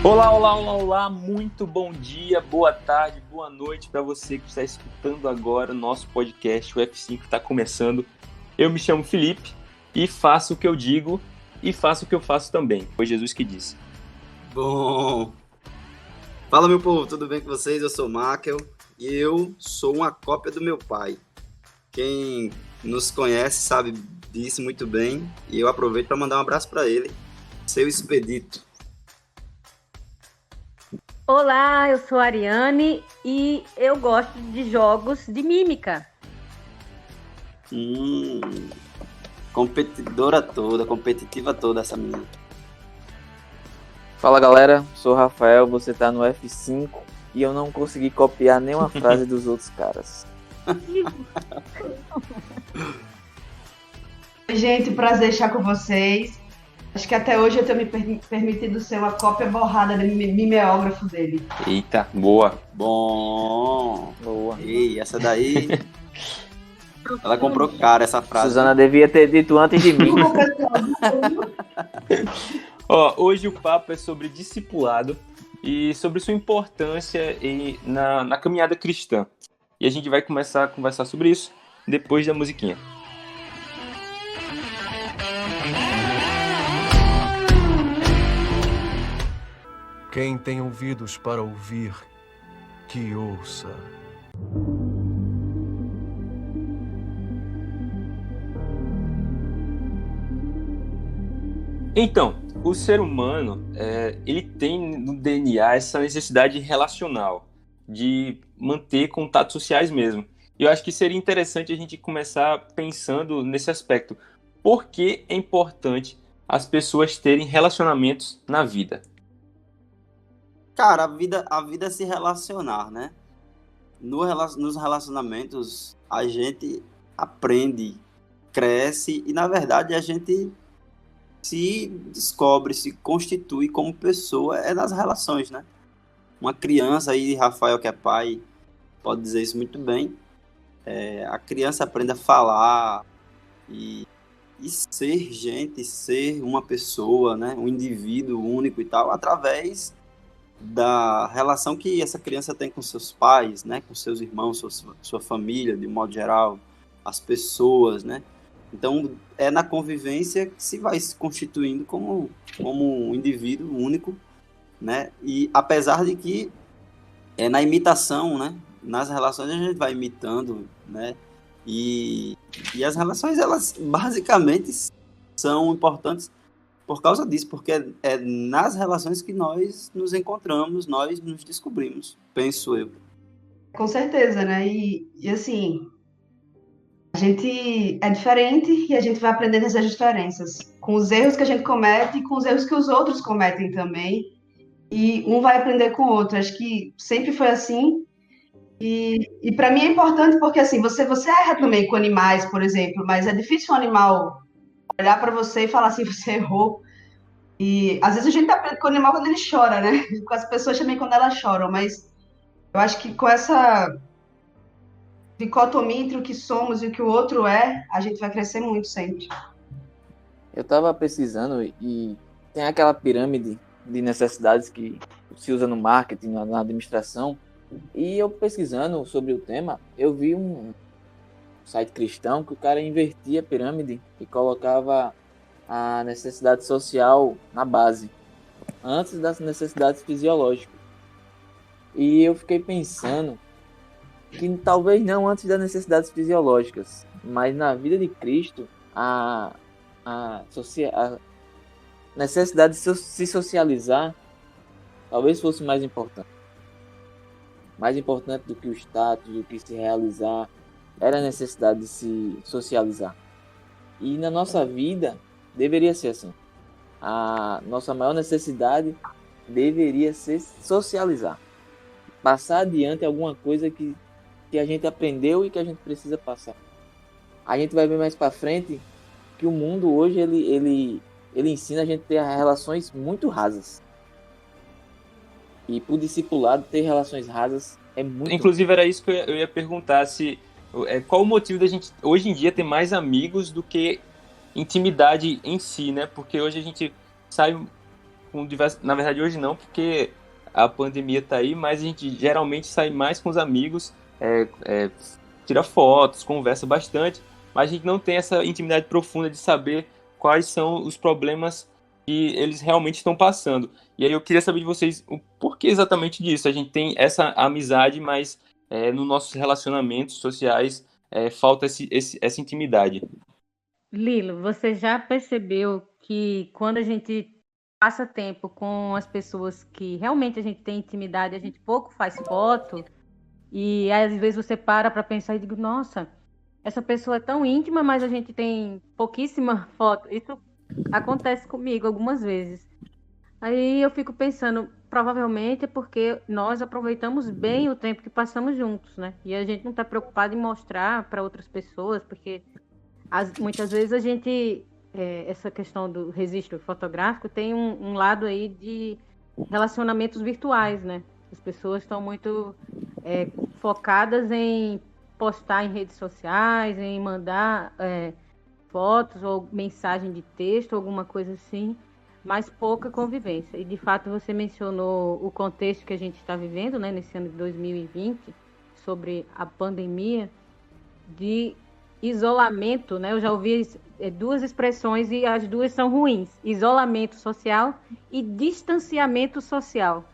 Olá, olá, olá, olá, muito bom dia, boa tarde, boa noite para você que está escutando agora o nosso podcast, o F5 está começando. Eu me chamo Felipe e faço o que eu digo e faço o que eu faço também, foi Jesus que disse. Bom, fala meu povo, tudo bem com vocês? Eu sou o Makel e eu sou uma cópia do meu pai. Quem nos conhece sabe disso muito bem e eu aproveito para mandar um abraço para ele, seu Expedito. Olá, eu sou a Ariane e eu gosto de jogos de mímica. Competidora toda, competitiva toda essa menina. Fala galera, sou o Rafael, você tá no F5 e eu não consegui copiar nenhuma frase dos outros caras. Gente, prazer estar com vocês. Acho que até hoje eu tenho me permitido ser uma cópia borrada do mimeógrafo dele. Eita, boa. Bom, Boa. Ei, essa daí, ela comprou cara essa frase. Suzana devia ter dito antes de mim. Hoje o papo é sobre discipulado e sobre sua importância na caminhada cristã. E a gente vai começar a conversar sobre isso depois da musiquinha. Quem tem ouvidos para ouvir, que ouça. Então, o ser humano, ele tem no DNA essa necessidade relacional, de manter contatos sociais mesmo. E eu acho que seria interessante a gente começar pensando nesse aspecto. Por que é importante as pessoas terem relacionamentos na vida? Cara, a vida é se relacionar, né? Nos relacionamentos, a gente aprende, cresce e, na verdade, a gente se descobre, se constitui como pessoa nas relações, né? Uma criança aí, Rafael, que é pai, pode dizer isso muito bem. A criança aprende a falar e ser gente, ser uma pessoa, né? Um indivíduo único e tal, através da relação que essa criança tem com seus pais, né, com seus irmãos, sua família, de modo geral, as pessoas, né? Então, é na convivência que se vai se constituindo como um indivíduo único, né? E apesar de que é na imitação, né? Nas relações a gente vai imitando, né? E as relações, elas basicamente são importantes por causa disso, porque é nas relações que nós nos encontramos, nós nos descobrimos, penso eu. Com certeza, né? E assim, a gente é diferente e a gente vai aprendendo essas diferenças, com os erros que a gente comete e com os erros que os outros cometem também. E um vai aprender com o outro. Acho que sempre foi assim. E para mim é importante porque assim, você erra também com animais, por exemplo, mas é difícil um animal olhar para você e falar assim, você errou. E às vezes a gente aprende com o animal quando ele chora, né? Com as pessoas também quando elas choram, mas eu acho que com essa dicotomia entre o que somos e o que o outro é, a gente vai crescer muito sempre. Eu tava pesquisando e tem aquela pirâmide de necessidades que se usa no marketing, na administração. E eu pesquisando sobre o tema, eu vi um site cristão que o cara invertia a pirâmide e colocava a necessidade social na base, antes das necessidades fisiológicas. E eu fiquei pensando que talvez não antes das necessidades fisiológicas, mas na vida de Cristo, a necessidade de se socializar talvez fosse mais importante. Mais importante do que o status, do que se realizar, era a necessidade de se socializar. E na nossa vida, deveria ser assim. A nossa maior necessidade deveria ser socializar. Passar adiante alguma coisa que a gente aprendeu e que a gente precisa passar. A gente vai ver mais para frente que o mundo hoje ele ensina a gente a ter relações muito rasas. E pro discipulado ter relações rasas é muito... Inclusive era isso que eu ia perguntar, qual o motivo da gente hoje em dia ter mais amigos do que intimidade em si, né? Porque hoje a gente sai Na verdade, hoje não, porque a pandemia tá aí, mas a gente geralmente sai mais com os amigos, tira fotos, conversa bastante, mas a gente não tem essa intimidade profunda de saber quais são os problemas que eles realmente estão passando. E aí eu queria saber de vocês o porquê exatamente disso. A gente tem essa amizade, mas nos nossos relacionamentos sociais falta essa intimidade. Lilo, você já percebeu que quando a gente passa tempo com as pessoas que realmente a gente tem intimidade, a gente pouco faz foto, e às vezes você para pensar e digo, nossa, essa pessoa é tão íntima, mas a gente tem pouquíssima foto. Isso acontece comigo algumas vezes. Aí eu fico pensando, provavelmente é porque nós aproveitamos bem o tempo que passamos juntos, né? E a gente não está preocupado em mostrar para outras pessoas, porque muitas vezes a gente, essa questão do registro fotográfico tem um lado aí de relacionamentos virtuais, né? As pessoas estão muito focadas em postar em redes sociais, em mandar fotos ou mensagem de texto, alguma coisa assim, mas pouca convivência. E de fato você mencionou o contexto que a gente está vivendo, né, nesse ano de 2020, sobre a pandemia de isolamento, né? Eu já ouvi duas expressões e as duas são ruins: isolamento social e distanciamento social.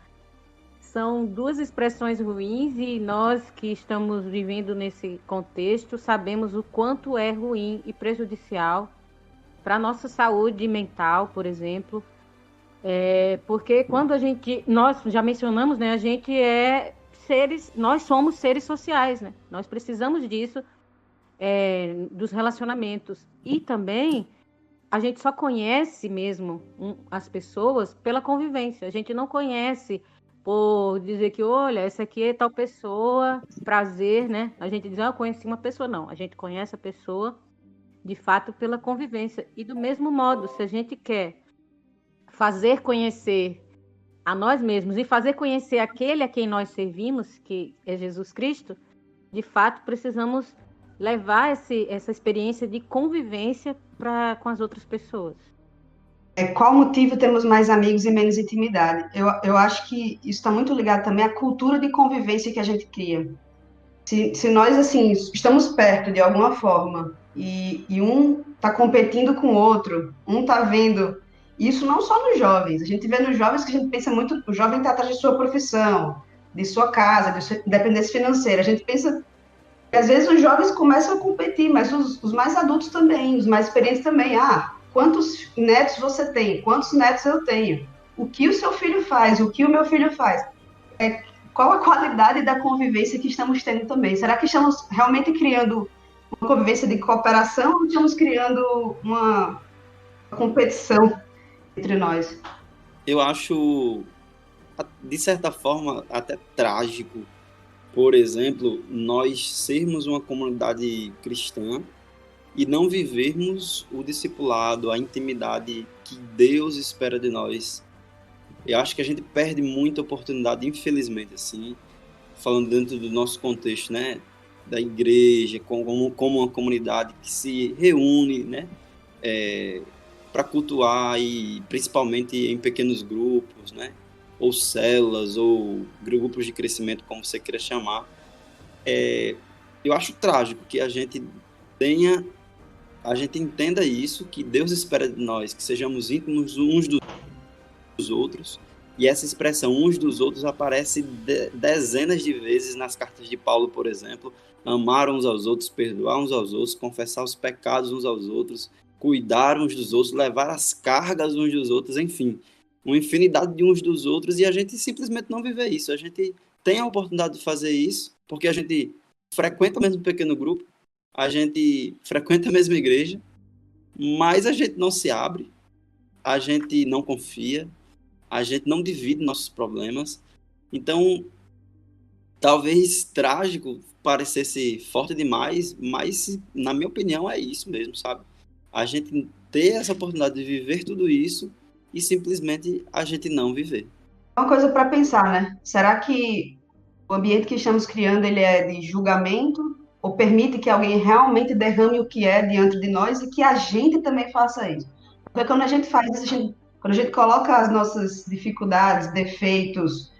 São duas expressões ruins e nós que estamos vivendo nesse contexto sabemos o quanto é ruim e prejudicial para a nossa saúde mental, por exemplo. Porque quando nós já mencionamos, né, nós somos seres sociais, né? Nós precisamos disso, dos relacionamentos. E também a gente só conhece mesmo as pessoas pela convivência. A gente não conhece por dizer que, olha, essa aqui é tal pessoa, prazer, né? A gente diz, eu conheci uma pessoa. Não, a gente conhece a pessoa, de fato, pela convivência. E do mesmo modo, se a gente quer fazer conhecer a nós mesmos e fazer conhecer aquele a quem nós servimos, que é Jesus Cristo, de fato, precisamos levar essa experiência de convivência com as outras pessoas. Qual motivo temos mais amigos e menos intimidade? Eu acho que isso está muito ligado também à cultura de convivência que a gente cria. Se nós, assim, estamos perto de alguma forma e um está competindo com o outro, um está vendo, isso não só nos jovens, a gente vê nos jovens que a gente pensa muito, o jovem está atrás de sua profissão, de sua casa, de sua independência financeira, a gente pensa que às vezes os jovens começam a competir, mas os mais adultos também, os mais experientes também, quantos netos você tem? Quantos netos eu tenho? O que o seu filho faz? O que o meu filho faz? Qual a qualidade da convivência que estamos tendo também? Será que estamos realmente criando uma convivência de cooperação ou estamos criando uma competição entre nós? Eu acho, de certa forma, até trágico, por exemplo, nós sermos uma comunidade cristã e não vivermos o discipulado, a intimidade que Deus espera de nós. Eu acho que a gente perde muita oportunidade, infelizmente, assim, falando dentro do nosso contexto, né, da igreja, como uma comunidade que se reúne, né, para cultuar, e principalmente em pequenos grupos, né, ou células, ou grupos de crescimento, como você queira chamar. Eu acho trágico que a gente entenda isso, que Deus espera de nós, que sejamos íntimos uns dos outros, e essa expressão uns dos outros aparece dezenas de vezes nas cartas de Paulo, por exemplo: amar uns aos outros, perdoar uns aos outros, confessar os pecados uns aos outros, cuidar uns dos outros, levar as cargas uns dos outros, enfim, uma infinidade de uns dos outros, e a gente simplesmente não vive isso. A gente tem a oportunidade de fazer isso porque a gente frequenta o mesmo pequeno grupo, a gente frequenta a mesma igreja, mas a gente não se abre, a gente não confia, a gente não divide nossos problemas. Então, talvez trágico parecesse forte demais, mas, na minha opinião, é isso mesmo, sabe? A gente ter essa oportunidade de viver tudo isso e simplesmente a gente não viver. Uma coisa para pensar, né? Será que o ambiente que estamos criando, ele é de julgamento ou permite que alguém realmente derrame o que é diante de nós e que a gente também faça isso? Porque quando a gente faz isso, a gente Quando a gente coloca as nossas dificuldades, defeitos,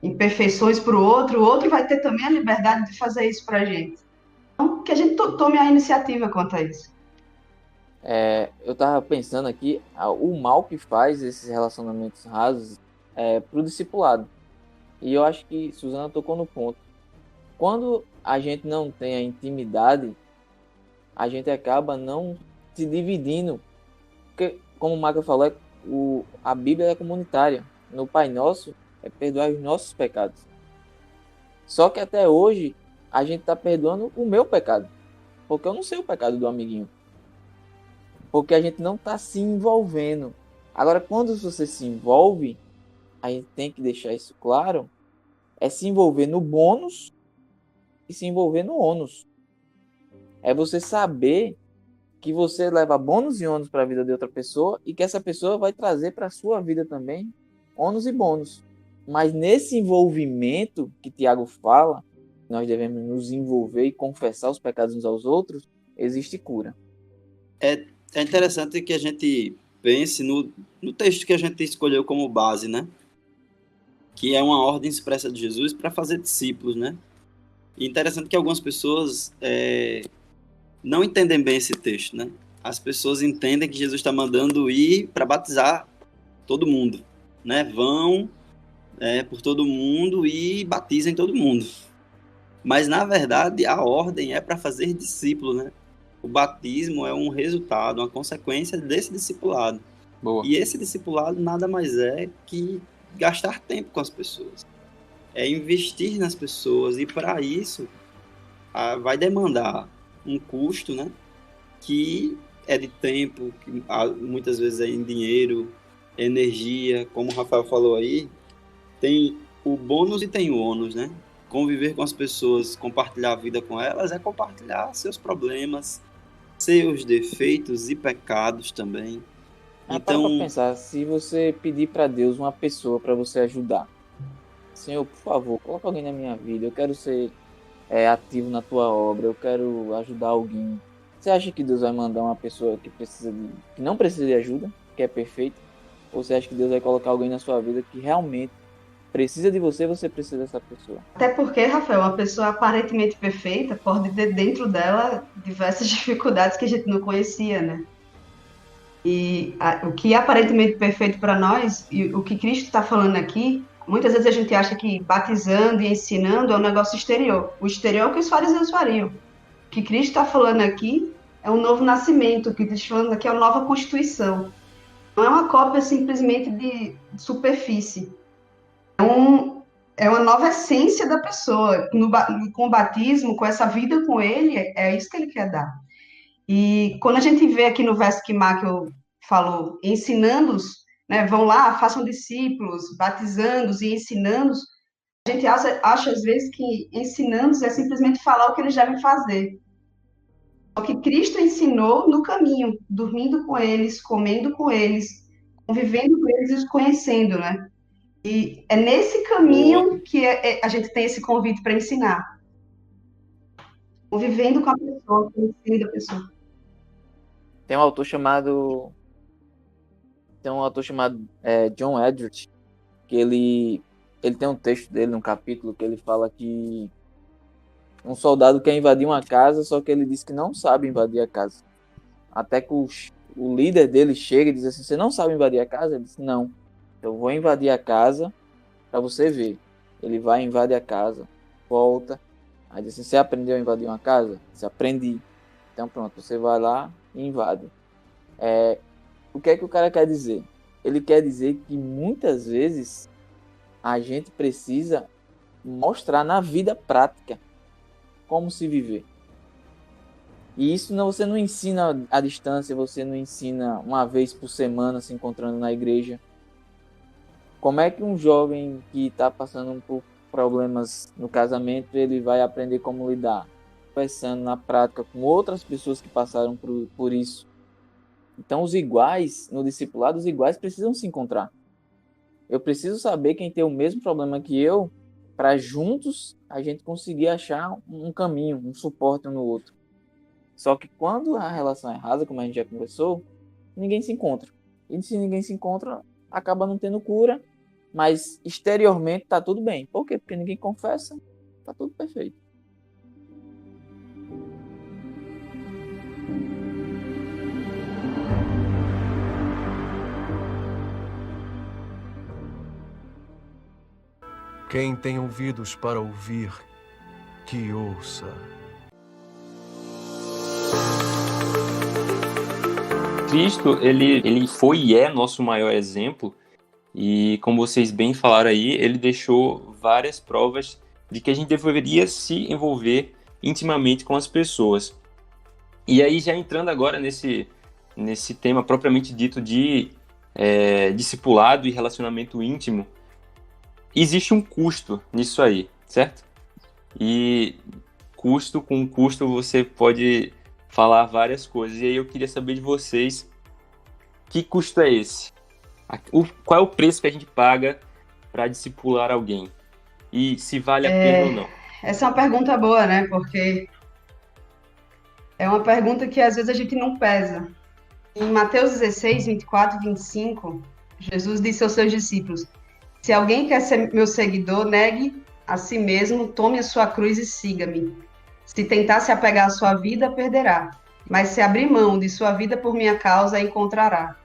imperfeições para o outro vai ter também a liberdade de fazer isso para a gente. Então, que a gente tome a iniciativa quanto a isso. Eu tava pensando aqui, o mal que faz esses relacionamentos rasos pro discipulado. E eu acho que Suzana tocou no ponto. Quando a gente não tem a intimidade, a gente acaba não se dividindo. Porque, como o Marco falou, a Bíblia é comunitária. No Pai Nosso é perdoar os nossos pecados. Só que até hoje a gente está perdoando o meu pecado. Porque eu não sei o pecado do amiguinho. Porque a gente não está se envolvendo. Agora, quando você se envolve, a gente tem que deixar isso claro, é se envolver no bônus e se envolver no ônus. É você saber que você leva bônus e ônus para a vida de outra pessoa e que essa pessoa vai trazer para a sua vida também ônus e bônus. Mas nesse envolvimento que Tiago fala, nós devemos nos envolver e confessar os pecados uns aos outros, existe cura. É interessante que a gente pense no texto que a gente escolheu como base, né? Que é uma ordem expressa de Jesus para fazer discípulos, né? E interessante que algumas pessoas não entendem bem esse texto, né? As pessoas entendem que Jesus está mandando ir para batizar todo mundo, né? Vão por todo mundo e batizem todo mundo. Mas, na verdade, a ordem é para fazer discípulo, né? O batismo é um resultado, uma consequência desse discipulado. Boa. E esse discipulado nada mais é que gastar tempo com as pessoas. É investir nas pessoas. E, para isso, vai demandar um custo, né? Que é de tempo, que muitas vezes é em dinheiro, energia. Como o Rafael falou aí, tem o bônus e tem o ônus, né? Conviver com as pessoas, compartilhar a vida com elas, é compartilhar seus problemas, seus defeitos e pecados também. Então, para pensar, se você pedir para Deus uma pessoa para você ajudar, Senhor, por favor, coloca alguém na minha vida, eu quero ser ativo na tua obra, eu quero ajudar alguém. Você acha que Deus vai mandar uma pessoa que não precisa de ajuda, que é perfeita? Ou você acha que Deus vai colocar alguém na sua vida que realmente precisa de você, você precisa dessa pessoa? Até porque, Rafael, uma pessoa aparentemente perfeita pode ter dentro dela diversas dificuldades que a gente não conhecia, né? E o que é aparentemente perfeito para nós, e o que Cristo está falando aqui, muitas vezes a gente acha que batizando e ensinando é um negócio exterior. O exterior é o que os fariseus fariam. O que Cristo está falando aqui é um novo nascimento, o que Cristo está falando aqui é uma nova constituição. Não é uma cópia simplesmente de superfície. É uma nova essência da pessoa. Com o batismo, com essa vida com ele, é isso que ele quer dar. E quando a gente vê aqui no verso que Michael falou, ensinando-os, né, vão lá, façam discípulos, batizando-os e ensinando-os, a gente acha às vezes que ensinando-os é simplesmente falar o que eles devem fazer. O que Cristo ensinou no caminho, dormindo com eles, comendo com eles, convivendo com eles e os conhecendo, né? E é nesse caminho que a gente tem esse convite para ensinar. Convivendo com a pessoa, conhecendo a pessoa. Tem um autor chamado John Eldredge, que ele tem um texto dele, num capítulo, que ele fala que um soldado quer invadir uma casa, só que ele diz que não sabe invadir a casa. Até que o líder dele chega e diz assim, você não sabe invadir a casa? Ele diz, não, eu vou invadir a casa para você ver. Ele vai, invade a casa, volta, aí diz assim, você aprendeu a invadir uma casa? Você aprendi. Então pronto, você vai lá e invade. O que é que o cara quer dizer? Ele quer dizer que muitas vezes a gente precisa mostrar na vida prática como se viver. E isso você não ensina à distância, você não ensina uma vez por semana se encontrando na igreja. Como é que um jovem que está passando por problemas no casamento, ele vai aprender como lidar? Conversando na prática com outras pessoas que passaram por isso. Então os iguais, no discipulado, os iguais precisam se encontrar. Eu preciso saber quem tem o mesmo problema que eu, para juntos a gente conseguir achar um caminho, um suporte um no outro. Só que quando a relação é rasa, como a gente já conversou, ninguém se encontra. E se ninguém se encontra, acaba não tendo cura, mas exteriormente tá tudo bem. Por quê? Porque ninguém confessa, tá tudo perfeito. Quem tem ouvidos para ouvir, que ouça. Cristo, ele foi e é nosso maior exemplo, e como vocês bem falaram aí, ele deixou várias provas de que a gente deveria se envolver intimamente com as pessoas. E aí, já entrando agora nesse tema propriamente dito de discipulado e relacionamento íntimo, existe um custo nisso aí, certo? E com custo você pode falar várias coisas. E aí eu queria saber de vocês, que custo é esse? Qual é o preço que a gente paga para discipular alguém? E se vale a pena ou não? Essa é uma pergunta boa, né? Porque é uma pergunta que às vezes a gente não pesa. Em Mateus 16, 24 e 25, Jesus disse aos seus discípulos: se alguém quer ser meu seguidor, negue a si mesmo, tome a sua cruz e siga-me. Se tentar se apegar à sua vida, perderá. Mas se abrir mão de sua vida por minha causa, a encontrará.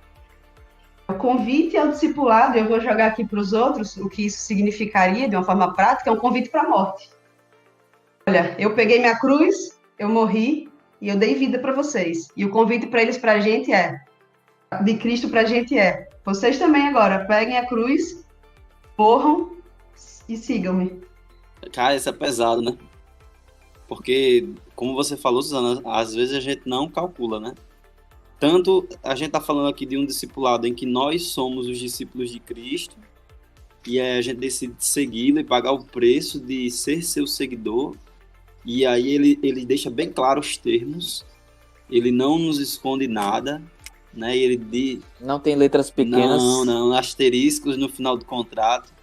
O convite ao discipulado, eu vou jogar aqui para os outros o que isso significaria de uma forma prática, é um convite para a morte. Olha, eu peguei minha cruz, eu morri e eu dei vida para vocês. E o convite para eles, para a gente de Cristo para a gente vocês também agora, peguem a cruz, morram e sigam-me. Cara, isso é pesado, né? Porque, como você falou, Suzana, às vezes a gente não calcula, né? Tanto a gente está falando aqui de um discipulado em que nós somos os discípulos de Cristo e a gente decide segui-lo e pagar o preço de ser seu seguidor. E aí ele deixa bem claro os termos, ele não nos esconde nada, né? Não tem letras pequenas. Não, asteriscos no final do contrato.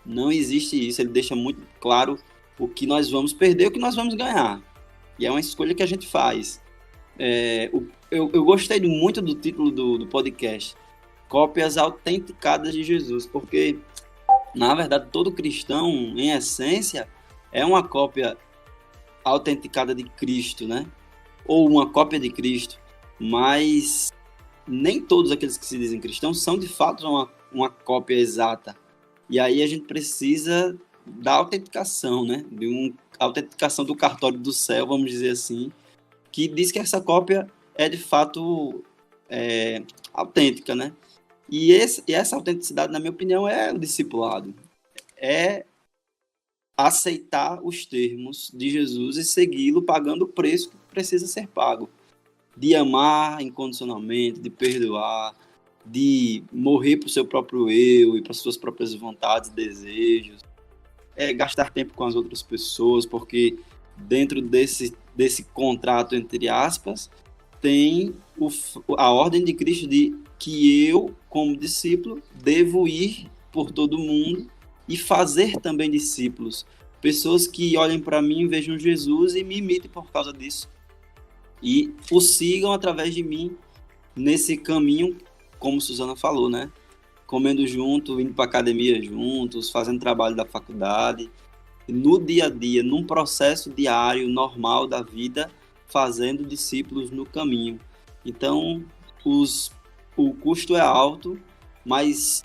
Não existe isso, ele deixa muito claro o que nós vamos perder e o que nós vamos ganhar. E é uma escolha que a gente faz. Eu gostei muito do título do podcast, Cópias Autenticadas de Jesus, porque, na verdade, todo cristão, em essência, é uma cópia autenticada de Cristo, né? Ou uma cópia de Cristo. Mas nem todos aqueles que se dizem cristãos são, de fato, uma cópia exata. E aí a gente precisa da autenticação, né? De uma autenticação do cartório do céu, vamos dizer assim, que diz que essa cópia é de fato autêntica, né? E essa autenticidade, na minha opinião, é o discipulado. É aceitar os termos de Jesus e segui-lo pagando o preço que precisa ser pago. De amar incondicionalmente, de perdoar, de morrer para o seu próprio eu e para suas próprias vontades e desejos. Gastar tempo com as outras pessoas, porque dentro desse contrato, entre aspas, tem a ordem de Cristo de que eu, como discípulo, devo ir por todo mundo e fazer também discípulos. Pessoas que olhem para mim, vejam Jesus e me imitem por causa disso. E o sigam através de mim nesse caminho, como Suzana falou, né? Comendo junto, indo para academia juntos, fazendo trabalho da faculdade, no dia a dia, num processo diário, normal da vida, fazendo discípulos no caminho. Então, o custo é alto, mas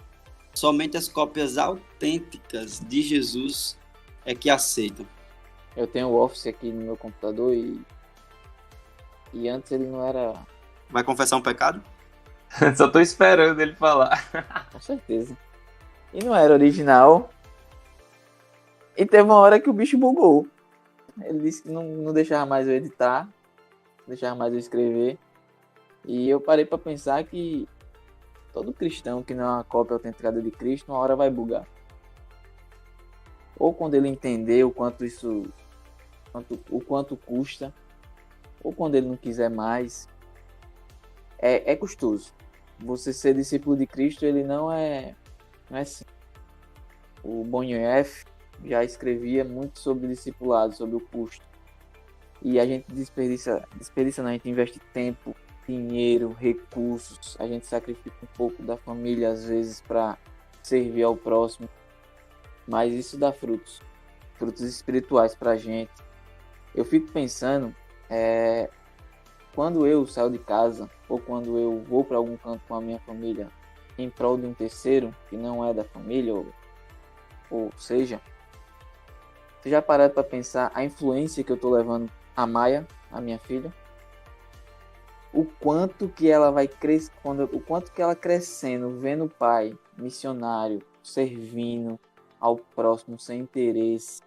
somente as cópias autênticas de Jesus é que aceitam. Eu tenho o Office aqui no meu computador e antes ele não era... Vai confessar um pecado? Só tô esperando ele falar. Com certeza. E não era original. E teve uma hora que o bicho bugou. Ele disse que não deixava mais eu editar, não deixava mais eu escrever. E eu parei para pensar que todo cristão que não é uma cópia autenticada de Cristo, uma hora vai bugar. Ou quando ele entender o quanto custa, ou quando ele não quiser mais. É custoso. Você ser discípulo de Cristo, ele não é assim. O Bonhoeffer já escrevia muito sobre discipulado, sobre o custo. E a gente desperdiça não, a gente investe tempo, dinheiro, recursos, a gente sacrifica um pouco da família às vezes para servir ao próximo, mas isso dá frutos espirituais para a gente. Eu fico pensando, quando eu saio de casa ou quando eu vou para algum canto com a minha família em prol de um terceiro que não é da família, ou seja, você já parou para pensar a influência que eu estou levando a Maia, a minha filha? O quanto que ela vai crescer, o quanto que ela crescendo, vendo o pai missionário, servindo ao próximo sem interesse,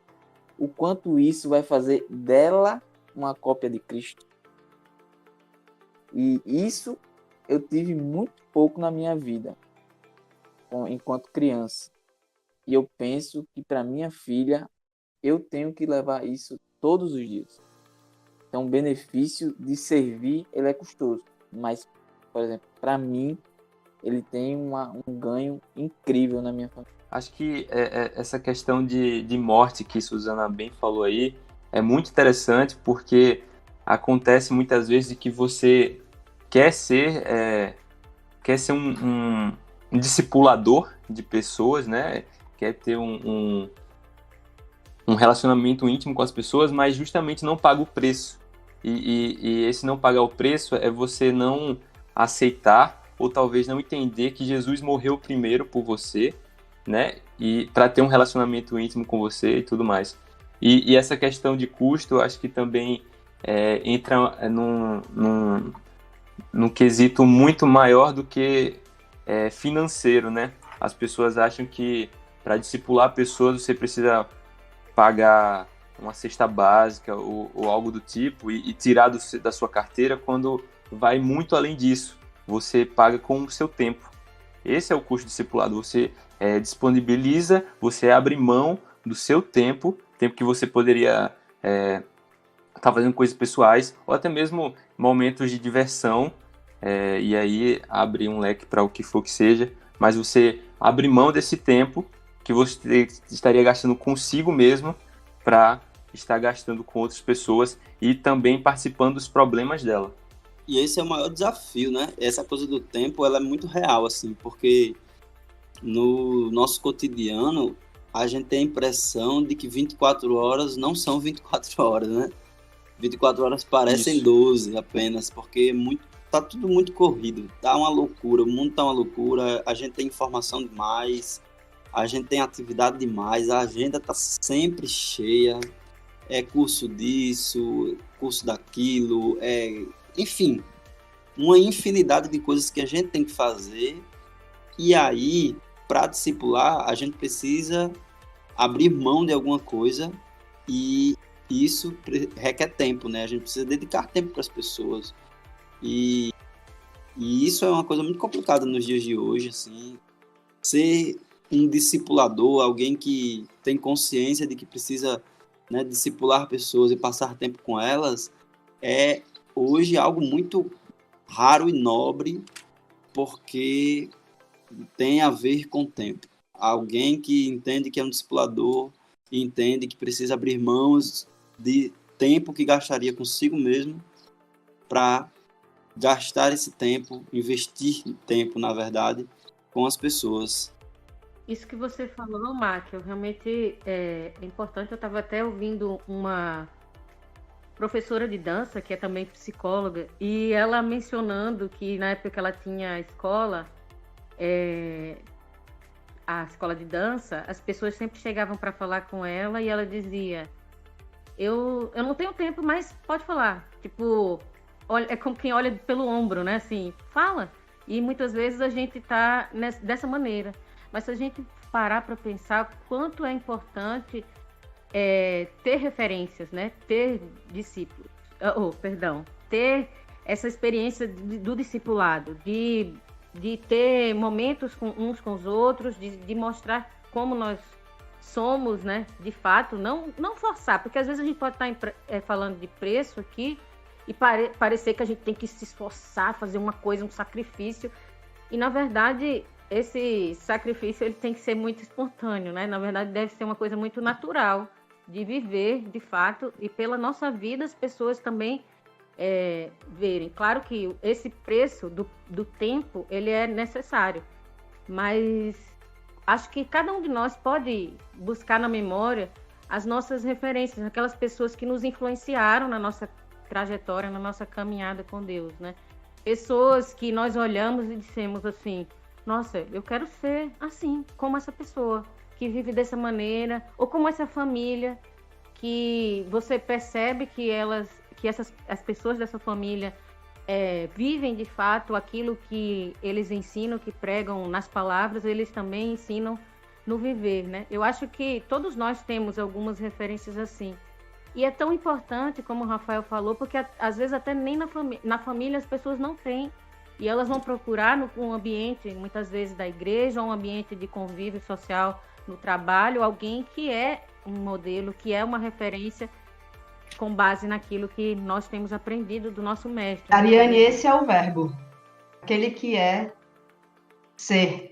o quanto isso vai fazer dela uma cópia de Cristo. E isso eu tive muito pouco na minha vida, enquanto criança. E eu penso que para minha filha, eu tenho que levar isso todos os dias. Então, o benefício de servir, ele é custoso. Mas, por exemplo, para mim, ele tem um ganho incrível na minha família. Acho que essa questão de morte que Suzana bem falou aí é muito interessante, porque acontece muitas vezes de que você quer ser um discipulador de pessoas, né? Quer ter um relacionamento íntimo com as pessoas, mas justamente não paga o preço. E esse não pagar o preço é você não aceitar ou talvez não entender que Jesus morreu primeiro por você, né? E para ter um relacionamento íntimo com você e tudo mais. E essa questão de custo, eu acho que também entra num quesito muito maior do que financeiro, né? As pessoas acham que para discipular pessoas você precisa pagar uma cesta básica ou algo do tipo e tirar da sua carteira, quando vai muito além disso. Você paga com o seu tempo. Esse é o custo discipulado. Você disponibiliza, você abre mão do seu tempo que você poderia estar fazendo coisas pessoais ou até mesmo momentos de diversão, e aí abre um leque para o que for que seja, mas você abre mão desse tempo que você estaria gastando consigo mesmo para estar gastando com outras pessoas e também participando dos problemas dela. E esse é o maior desafio, né? Essa coisa do tempo, ela é muito real, assim, porque no nosso cotidiano, a gente tem a impressão de que 24 horas não são 24 horas, né? 24 horas parecem Isso. 12 apenas, porque tá tudo muito corrido, tá uma loucura, o mundo tá uma loucura, a gente tem informação demais, a gente tem atividade demais, a agenda tá sempre cheia, curso disso, curso daquilo, enfim, uma infinidade de coisas que a gente tem que fazer. E aí, para discipular, a gente precisa abrir mão de alguma coisa, e isso requer tempo, né? A gente precisa dedicar tempo para as pessoas. E isso é uma coisa muito complicada nos dias de hoje, assim. Ser um discipulador, alguém que tem consciência de que precisa, né, discipular pessoas e passar tempo com elas, é hoje algo muito raro e nobre, porque tem a ver com o tempo. Alguém que entende que é um discipulador e entende que precisa abrir mãos de tempo que gastaria consigo mesmo para gastar esse tempo, investir tempo, na verdade, com as pessoas. Isso que você falou, Mark, realmente é importante. Eu estava até ouvindo uma professora de dança, que é também psicóloga, e ela mencionando que na época que ela tinha a escola de dança, as pessoas sempre chegavam para falar com ela e ela dizia: eu não tenho tempo, mas pode falar. Tipo, é como quem olha pelo ombro, né? Assim, fala. E muitas vezes a gente tá dessa maneira. Mas se a gente parar para pensar quanto é importante ter referências, né? Ter discípulos. Ter essa experiência do discipulado, de ter momentos uns com os outros, de mostrar como nós somos, né? De fato, não forçar, porque às vezes a gente pode estar falando de preço aqui e parecer que a gente tem que se esforçar, fazer uma coisa, um sacrifício, e na verdade esse sacrifício ele tem que ser muito espontâneo, né? Na verdade deve ser uma coisa muito natural de viver, de fato, e pela nossa vida as pessoas também verem. Claro que esse preço do tempo, ele é necessário, mas acho que cada um de nós pode buscar na memória as nossas referências, aquelas pessoas que nos influenciaram na nossa trajetória, na nossa caminhada com Deus, né? Pessoas que nós olhamos e dissemos assim, nossa, eu quero ser assim, como essa pessoa que vive dessa maneira, ou como essa família, que você percebe que as pessoas dessa família vivem de fato aquilo que eles ensinam, que pregam nas palavras, eles também ensinam no viver, né? Eu acho que todos nós temos algumas referências assim. E é tão importante, como o Rafael falou, porque às vezes até nem na família as pessoas não têm. E elas vão procurar no ambiente, muitas vezes da igreja, ou um ambiente de convívio social no trabalho, alguém que é um modelo, que é uma referência com base naquilo que nós temos aprendido do nosso mestre. Ariane, esse é o verbo. Aquele que é ser.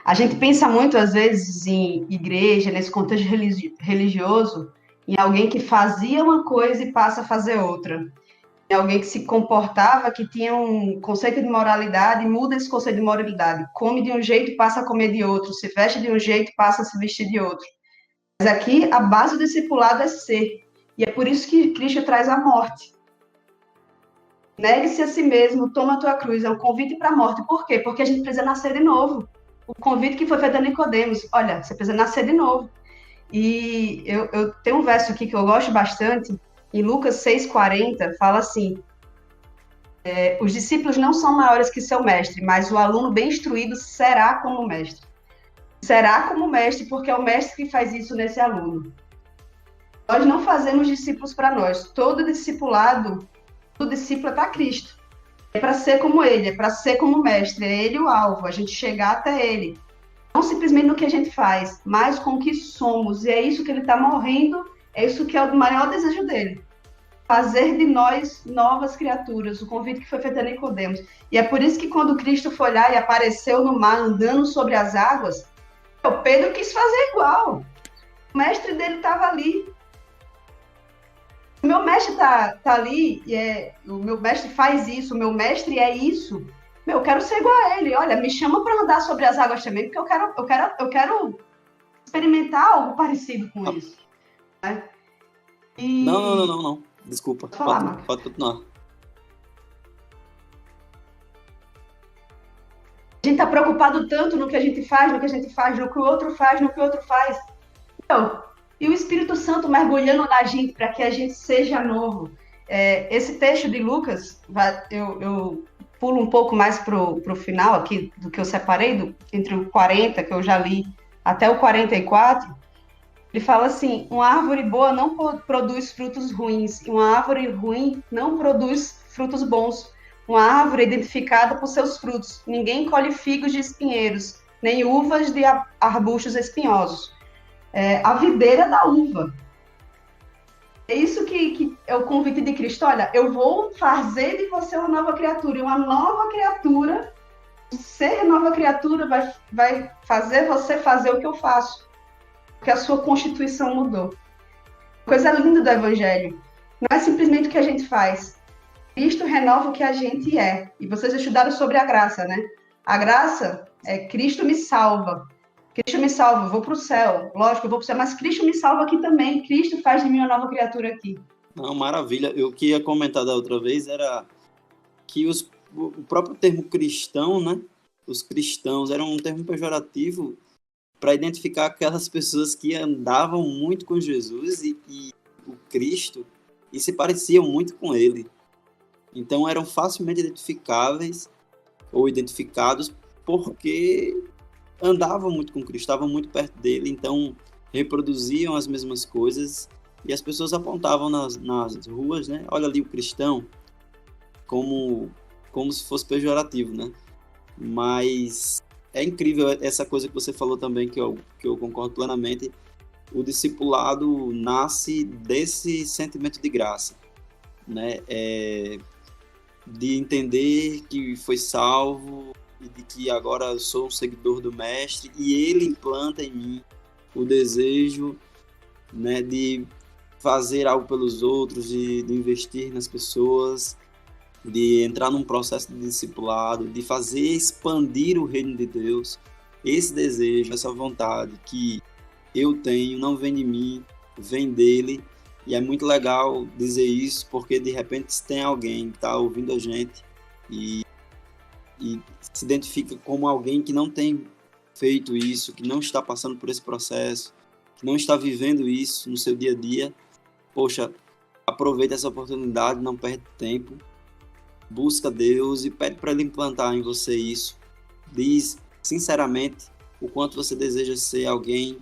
A gente pensa muito, às vezes, em igreja, nesse contexto religioso, em alguém que fazia uma coisa e passa a fazer outra. Em alguém que se comportava, que tinha um conceito de moralidade, muda esse conceito de moralidade. Come de um jeito e passa a comer de outro. Se veste de um jeito e passa a se vestir de outro. Mas aqui, a base do discipulado é ser. E é por isso que Cristo traz a morte. Negue-se a si mesmo, toma a tua cruz. É um convite para a morte. Por quê? Porque a gente precisa nascer de novo. O convite que foi feito a Nicodemos. Olha, você precisa nascer de novo. E eu tenho um verso aqui que eu gosto bastante. Em Lucas 6,40, fala assim, os discípulos não são maiores que seu mestre, mas o aluno bem instruído será como mestre. Será como mestre, porque é o mestre que faz isso nesse aluno. Nós não fazemos discípulos para nós. Todo discipulado, todo discípulo é para Cristo. É para ser como ele, é para ser como mestre. É ele o alvo, a gente chegar até ele. Não simplesmente no que a gente faz, mas com o que somos. E é isso que ele está morrendo, é isso que é o maior desejo dele. Fazer de nós novas criaturas, o convite que foi feito a Nicodemos. E é por isso que quando Cristo foi lá e apareceu no mar, andando sobre as águas, o Pedro quis fazer igual. O mestre dele estava ali. O meu mestre tá ali, o meu mestre faz isso, o meu mestre é isso. Eu quero ser igual a ele. Olha, me chama para andar sobre as águas também, porque eu quero experimentar algo parecido com isso. Né? E... Não. Desculpa. Pode continuar. A gente tá preocupado tanto no que a gente faz, no que o outro faz, Então, e o Espírito Santo mergulhando na gente para que a gente seja novo. Esse texto de Lucas, eu pulo um pouco mais pro final aqui do que eu separei, entre o 40, que eu já li, até o 44, ele fala assim, uma árvore boa não produz frutos ruins, e uma árvore ruim não produz frutos bons. Uma árvore é identificada por seus frutos. Ninguém colhe figos de espinheiros, nem uvas de arbustos espinhosos. A videira da uva. É isso que é o convite de Cristo. Olha, eu vou fazer de você uma nova criatura. E uma nova criatura, ser nova criatura vai fazer você fazer o que eu faço. Porque a sua constituição mudou. Coisa linda do Evangelho. Não é simplesmente o que a gente faz. Cristo renova o que a gente é. E vocês estudaram sobre a graça, né? A graça é Cristo me salva. Cristo me salva, eu vou para o céu. Lógico, eu vou para o céu, mas Cristo me salva aqui também. Cristo faz de mim uma nova criatura aqui. Não, maravilha. O que ia comentar da outra vez era que o próprio termo cristão, né? Os cristãos, era um termo pejorativo para identificar aquelas pessoas que andavam muito com Jesus e o Cristo e se pareciam muito com ele. Então eram facilmente identificáveis ou identificados porque andavam muito com Cristo, estavam muito perto dele, então reproduziam as mesmas coisas e as pessoas apontavam nas ruas, né? Olha ali o cristão, como se fosse pejorativo, né? Mas é incrível essa coisa que você falou também, que eu concordo plenamente. O discipulado nasce desse sentimento de graça, né? De entender que foi salvo e de que agora eu sou um seguidor do mestre e ele implanta em mim o desejo, né, de fazer algo pelos outros, de investir nas pessoas, de entrar num processo de discipulado, de fazer expandir o reino de Deus. Esse desejo, essa vontade que eu tenho, não vem de mim, vem dele. E é muito legal dizer isso, porque de repente se tem alguém que está ouvindo a gente e se identifica como alguém que não tem feito isso, que não está passando por esse processo, que não está vivendo isso no seu dia a dia, poxa, aproveita essa oportunidade, não perde tempo, busca Deus e pede para Ele implantar em você isso. Diz sinceramente o quanto você deseja ser alguém,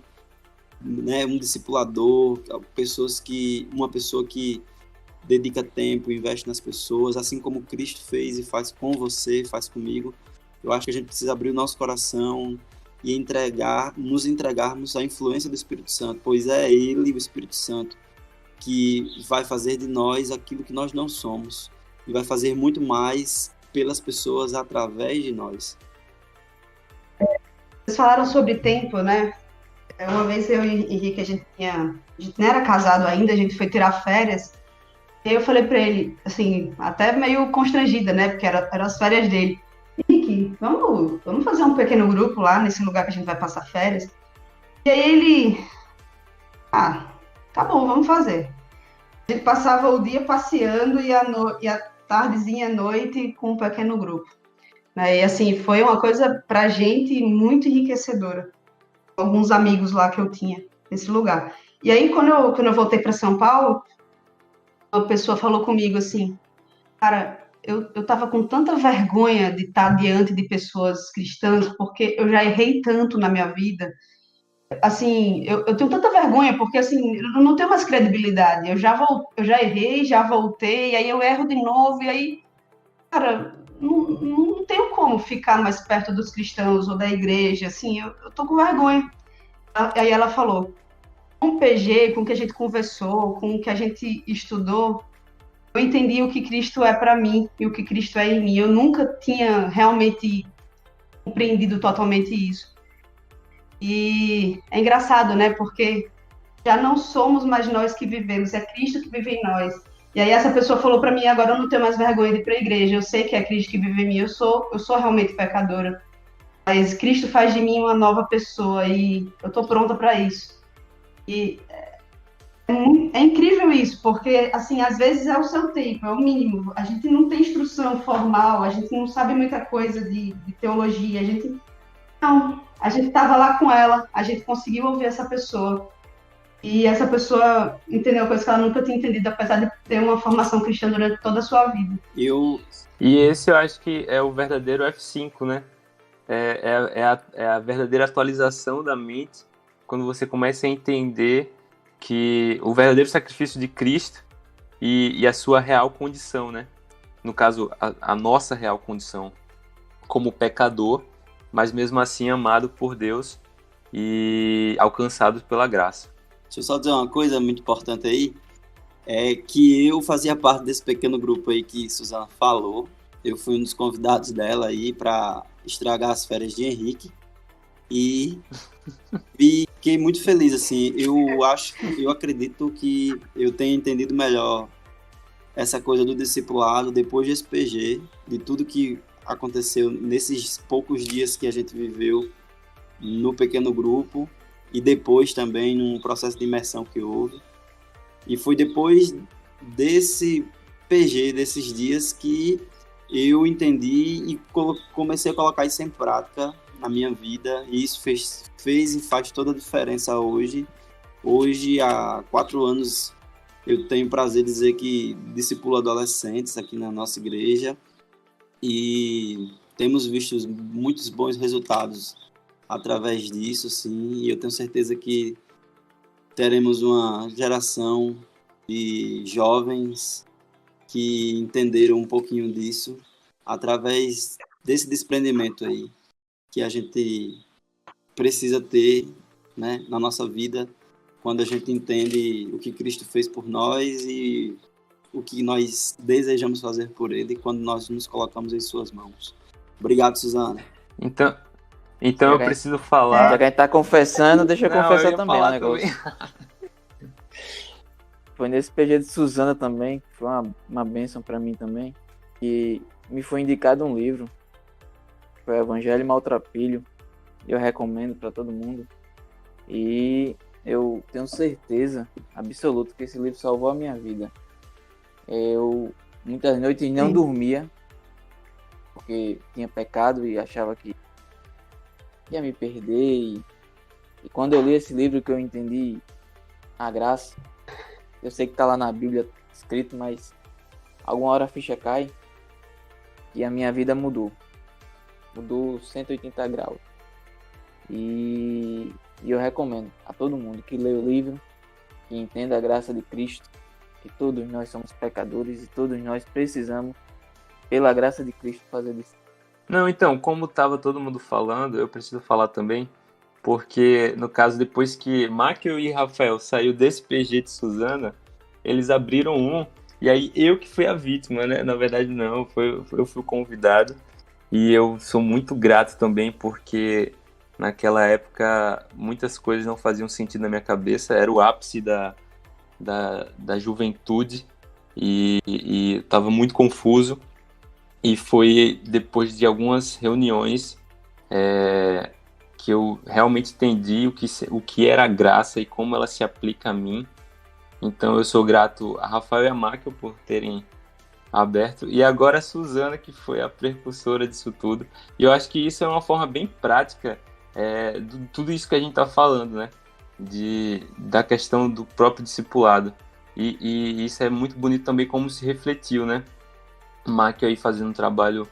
né, um discipulador, uma pessoa que dedica tempo, investe nas pessoas, assim como Cristo fez e faz com você, faz comigo. Eu acho que a gente precisa abrir o nosso coração e nos entregarmos à influência do Espírito Santo, pois é Ele, o Espírito Santo, que vai fazer de nós aquilo que nós não somos e vai fazer muito mais pelas pessoas através de nós. Vocês falaram sobre tempo, né? Uma vez eu e Henrique, a gente não era casado ainda, a gente foi tirar férias. E aí eu falei pra ele, assim, até meio constrangida, né? Porque eram as férias dele. Henrique, vamos fazer um pequeno grupo lá nesse lugar que a gente vai passar férias. E aí ele, tá bom, vamos fazer. A gente passava o dia passeando e a tardezinha, à noite com um pequeno grupo. E assim, foi uma coisa pra gente muito enriquecedora. Alguns amigos lá que eu tinha nesse lugar. E aí, quando eu voltei para São Paulo, uma pessoa falou comigo assim, cara, eu tava com tanta vergonha de estar diante de pessoas cristãs, porque eu já errei tanto na minha vida. Assim, eu tenho tanta vergonha, porque assim, eu não tenho mais credibilidade. Eu já errei, já voltei, aí eu erro de novo, e aí, cara, não tenho como ficar mais perto dos cristãos ou da igreja, assim, eu tô com vergonha. Aí ela falou, com o PG, com o que a gente conversou, com o que a gente estudou, eu entendi o que Cristo é para mim e o que Cristo é em mim. Eu nunca tinha realmente compreendido totalmente isso. E é engraçado, né? Porque já não somos mais nós que vivemos, é Cristo que vive em nós. E aí essa pessoa falou para mim, agora eu não tenho mais vergonha de ir para a igreja, eu sei que é Cristo que vive em mim, eu sou realmente pecadora. Mas Cristo faz de mim uma nova pessoa e eu estou pronta para isso. E é incrível isso, porque, assim, às vezes é o seu tempo, é o mínimo. A gente não tem instrução formal, a gente não sabe muita coisa de teologia, a gente estava lá com ela, a gente conseguiu ouvir essa pessoa. E essa pessoa entendeu coisas que ela nunca tinha entendido, apesar de ter uma formação cristã durante toda a sua vida. E esse eu acho que é o verdadeiro F5, né? É a verdadeira atualização da mente quando você começa a entender que o verdadeiro sacrifício de Cristo e a sua real condição, né? No caso, a nossa real condição como pecador, mas mesmo assim amado por Deus e alcançado pela graça. Deixa eu só dizer uma coisa muito importante aí, é que eu fazia parte desse pequeno grupo aí que Suzana falou. Eu fui um dos convidados dela aí para estragar as férias de Henrique e fiquei muito feliz, assim. Eu acredito que eu tenho entendido melhor essa coisa do discipulado depois de SPG, de tudo que aconteceu nesses poucos dias que a gente viveu no pequeno grupo e depois também num processo de imersão que houve. E foi depois desse PG, desses dias, que eu entendi e comecei a colocar isso em prática na minha vida, e isso fez e faz toda a diferença hoje. Hoje, há 4 anos, eu tenho prazer de dizer que discipulo adolescentes aqui na nossa igreja e temos visto muitos bons resultados através disso, sim, e eu tenho certeza que teremos uma geração de jovens que entenderam um pouquinho disso através desse desprendimento aí que a gente precisa ter, né, na nossa vida, quando a gente entende o que Cristo fez por nós e o que nós desejamos fazer por Ele quando nós nos colocamos em suas mãos. Obrigado, Suzana. Então eu preciso falar... Já que a gente tá confessando, deixa eu confessar também o negócio. Foi nesse PG de Suzana também, que foi uma bênção para mim também, que me foi indicado um livro, foi Evangelho e Maltrapilho, eu recomendo para todo mundo. E eu tenho certeza absoluta que esse livro salvou a minha vida. Eu muitas noites não dormia, porque tinha pecado e achava que ia me perder. E quando eu li esse livro que eu entendi a graça, eu sei que está lá na Bíblia escrito, mas alguma hora a ficha cai e a minha vida mudou. Mudou 180 graus. E eu recomendo a todo mundo que lê o livro, que entenda a graça de Cristo, que todos nós somos pecadores e todos nós precisamos, pela graça de Cristo, fazer isso. Não, então, como estava todo mundo falando, eu preciso falar também, porque, no caso, depois que Michael e Rafael saiu desse PG de Suzana, eles abriram um, e aí eu que fui a vítima, né? Na verdade, não, eu fui o convidado, e eu sou muito grato também, porque naquela época muitas coisas não faziam sentido na minha cabeça, era o ápice da juventude, e estava muito confuso, e foi depois de algumas reuniões que eu realmente entendi o que era a graça e como ela se aplica a mim. Então eu sou grato a Rafael e a Michael por terem aberto, e agora a Suzana, que foi a precursora disso tudo. E eu acho que isso é uma forma bem prática de tudo isso que a gente está falando, né? Da questão do próprio discipulado. E isso é muito bonito também como se refletiu, né? Michael aí fazendo um trabalho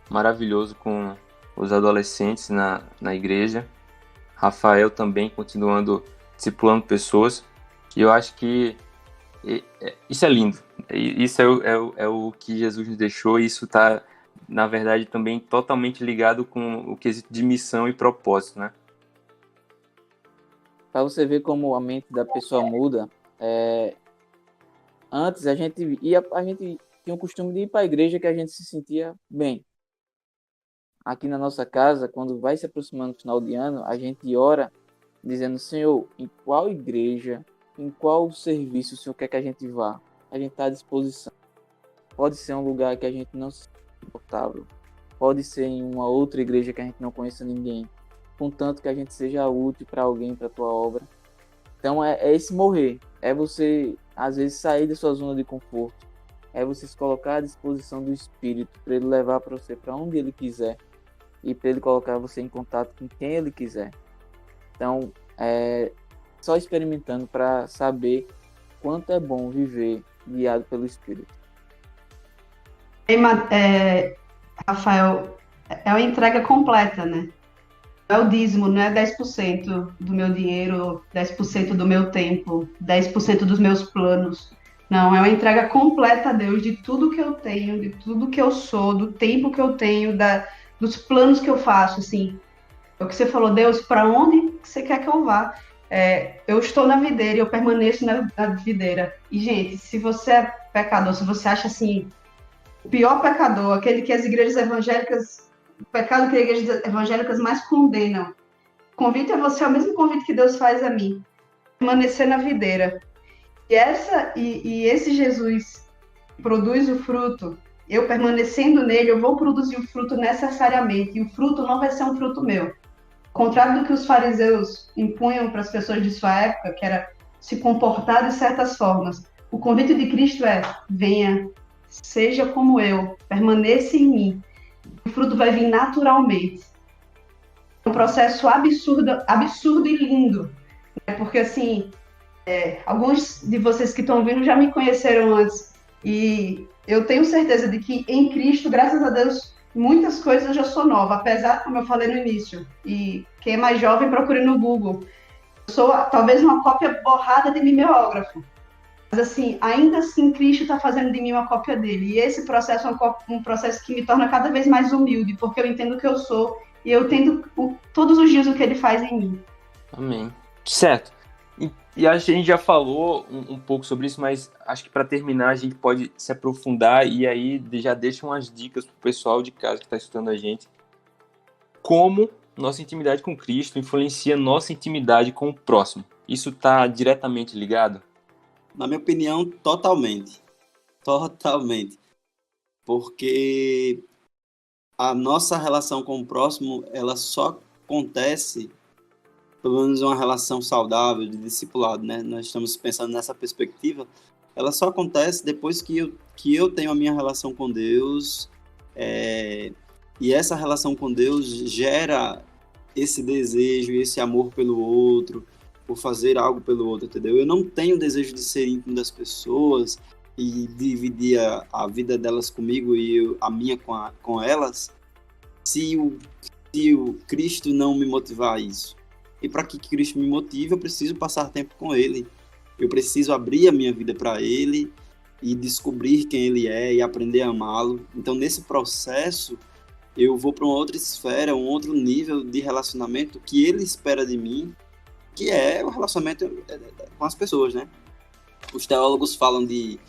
maravilhoso com os adolescentes na igreja. Rafael também continuando discipulando pessoas. E eu acho que isso é lindo. Isso é o que Jesus nos deixou, e isso está, na verdade, também totalmente ligado com o quesito de missão e propósito, né? Para você ver como a mente da pessoa muda, antes a gente tinha o costume de ir para a igreja que a gente se sentia bem. Aqui na nossa casa, quando vai se aproximando do final de ano, a gente ora dizendo: Senhor, em qual igreja, em qual serviço o Senhor quer que a gente vá? A gente está à disposição. Pode ser um lugar que a gente não se sente confortável. Pode ser em uma outra igreja que a gente não conheça ninguém. Contanto que a gente seja útil para alguém, para a tua obra. Então é esse morrer. É você, às vezes, sair da sua zona de conforto. É você se colocar à disposição do Espírito para ele levar para você para onde ele quiser. E para ele colocar você em contato com quem ele quiser. Então, só experimentando para saber quanto é bom viver guiado pelo Espírito. Rafael, é uma entrega completa, né? Não é o dízimo, não é 10% do meu dinheiro, 10% do meu tempo, 10% dos meus planos. Não, é uma entrega completa a Deus de tudo que eu tenho, de tudo que eu sou, do tempo que eu tenho, dos planos que eu faço, assim. É o que você falou: Deus, para onde você quer que eu vá? Eu estou na videira, eu permaneço na videira. E, gente, se você é pecador, se você acha assim, o pior pecador, aquele que as igrejas evangélicas, o pecado que as igrejas evangélicas mais condenam, o convite a você é o mesmo convite que Deus faz a mim: permanecer na videira. E esse Jesus produz o fruto. Eu permanecendo nele, eu vou produzir o fruto necessariamente. E o fruto não vai ser um fruto meu. Ao contrário do que os fariseus impunham para as pessoas de sua época, que era se comportar de certas formas, o convite de Cristo é: venha, seja como eu, permaneça em mim. O fruto vai vir naturalmente. É um processo absurdo e lindo. Porque, assim, alguns de vocês que estão vindo já me conheceram antes. E eu tenho certeza de que em Cristo, graças a Deus, muitas coisas eu já sou nova, apesar, como eu falei no início, e quem é mais jovem procure no Google. Eu sou talvez uma cópia borrada de mimeógrafo, mas assim, ainda assim Cristo está fazendo de mim uma cópia dele, e esse processo é um processo que me torna cada vez mais humilde, porque eu entendo o que eu sou, e eu entendo todos os dias o que ele faz em mim. Amém. Certo. E a gente já falou um pouco sobre isso, mas acho que para terminar a gente pode se aprofundar, e aí já deixa umas dicas para o pessoal de casa que está escutando a gente. Como nossa intimidade com Cristo influencia nossa intimidade com o próximo? Isso está diretamente ligado? Na minha opinião, totalmente. Totalmente. Porque a nossa relação com o próximo, ela só acontece, pelo menos uma relação saudável de discipulado, né? Nós estamos pensando nessa perspectiva, ela só acontece depois que eu tenho a minha relação com Deus, e essa relação com Deus gera esse desejo e esse amor pelo outro, por fazer algo pelo outro, entendeu? Eu não tenho desejo de ser íntimo das pessoas e dividir a vida delas comigo e a minha com elas, se o Cristo não me motivar a isso. E para que Cristo me motive, eu preciso passar tempo com Ele. Eu preciso abrir a minha vida para Ele e descobrir quem Ele é e aprender a amá-lo. Então, nesse processo, eu vou para uma outra esfera, um outro nível de relacionamento que Ele espera de mim, que é o relacionamento com as pessoas, né? Os teólogos falam de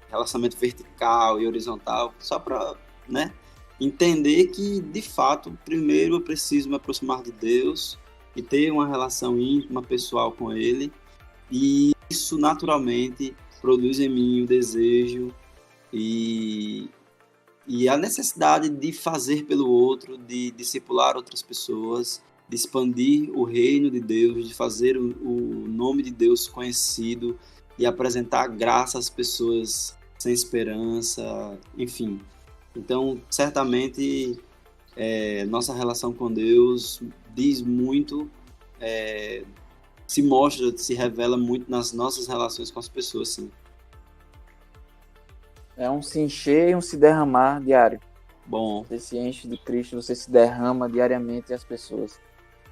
relacionamento vertical e horizontal, só para, né, entender que, de fato, primeiro eu preciso me aproximar de Deus e ter uma relação íntima, pessoal com Ele, e isso naturalmente produz em mim o desejo e a necessidade de fazer pelo outro, de discipular outras pessoas, de expandir o reino de Deus, de fazer o nome de Deus conhecido e apresentar graça às pessoas sem esperança, enfim. Então, certamente, nossa relação com Deus diz muito, se mostra, se revela muito nas nossas relações com as pessoas, sim. É um se encher e um se derramar diário. Bom, Você se enche de Cristo, você se derrama diariamente às pessoas.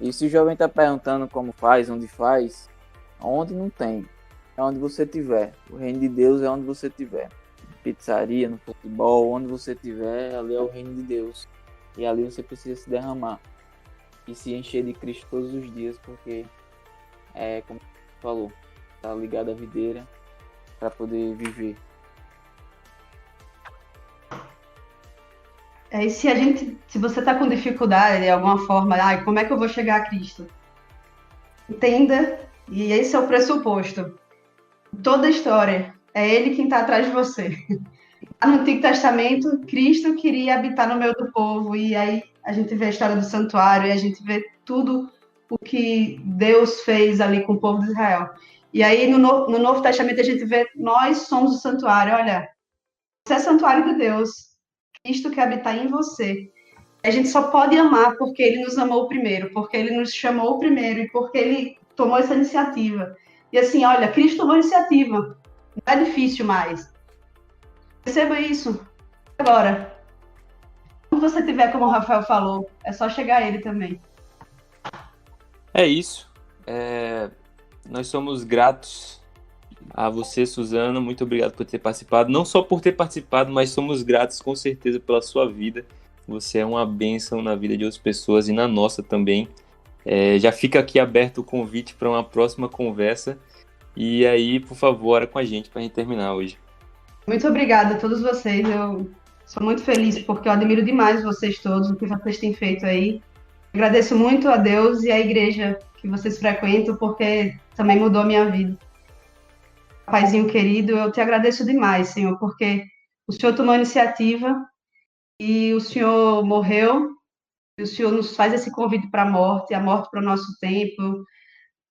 E se o jovem está perguntando como faz, onde faz, onde não tem. É onde você estiver. O reino de Deus é onde você estiver. Pizzaria, no futebol, onde você estiver, ali é o reino de Deus. E ali você precisa se derramar. E se encher de Cristo todos os dias, porque como você falou, está ligado à videira para poder viver. E se você está com dificuldade de alguma forma, como é que eu vou chegar a Cristo? Entenda, e esse é o pressuposto. Toda a história, é Ele quem está atrás de você. No Antigo Testamento, Cristo queria habitar no meio do povo, e aí a gente vê a história do santuário, e a gente vê tudo o que Deus fez ali com o povo de Israel. E aí no Novo Testamento a gente vê, nós somos o santuário, olha, você é santuário de Deus, Cristo quer habitar em você. A gente só pode amar porque Ele nos amou primeiro, porque Ele nos chamou primeiro e porque Ele tomou essa iniciativa. E assim, olha, Cristo tomou iniciativa, não é difícil mais. Perceba isso. Agora, quando você tiver, como o Rafael falou, é só chegar a Ele também. É isso. Nós somos gratos a você, Suzana. Muito obrigado por ter participado. Não só por ter participado, mas somos gratos com certeza pela sua vida. Você é uma bênção na vida de outras pessoas e na nossa também. Já fica aqui aberto o convite para uma próxima conversa. E aí, por favor, ora com a gente para a gente terminar hoje. Muito obrigada a todos vocês. Eu sou muito feliz porque eu admiro demais vocês todos, o que vocês têm feito aí. Agradeço muito a Deus e à igreja que vocês frequentam, porque também mudou a minha vida. Paizinho querido, eu te agradeço demais, Senhor, porque o Senhor tomou a iniciativa e o Senhor morreu, e o Senhor nos faz esse convite para a morte para o nosso tempo,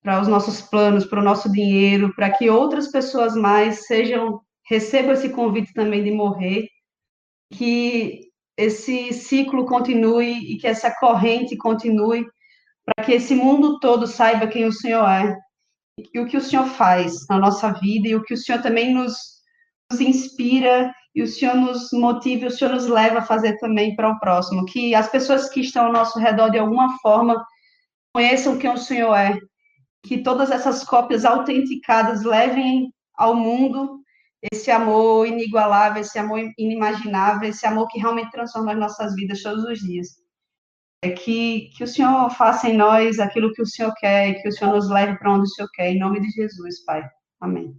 para os nossos planos, para o nosso dinheiro, para que outras pessoas mais recebam esse convite também de morrer, que esse ciclo continue e que essa corrente continue, para que esse mundo todo saiba quem o Senhor é e o que o Senhor faz na nossa vida e o que o Senhor também nos inspira e o Senhor nos motiva, o Senhor nos leva a fazer também para o próximo, que as pessoas que estão ao nosso redor de alguma forma conheçam quem o Senhor é, que todas essas cópias autenticadas levem ao mundo esse amor inigualável, esse amor inimaginável, esse amor que realmente transforma as nossas vidas todos os dias. Que o Senhor faça em nós aquilo que o Senhor quer, e que o Senhor nos leve para onde o Senhor quer, em nome de Jesus, Pai. Amém.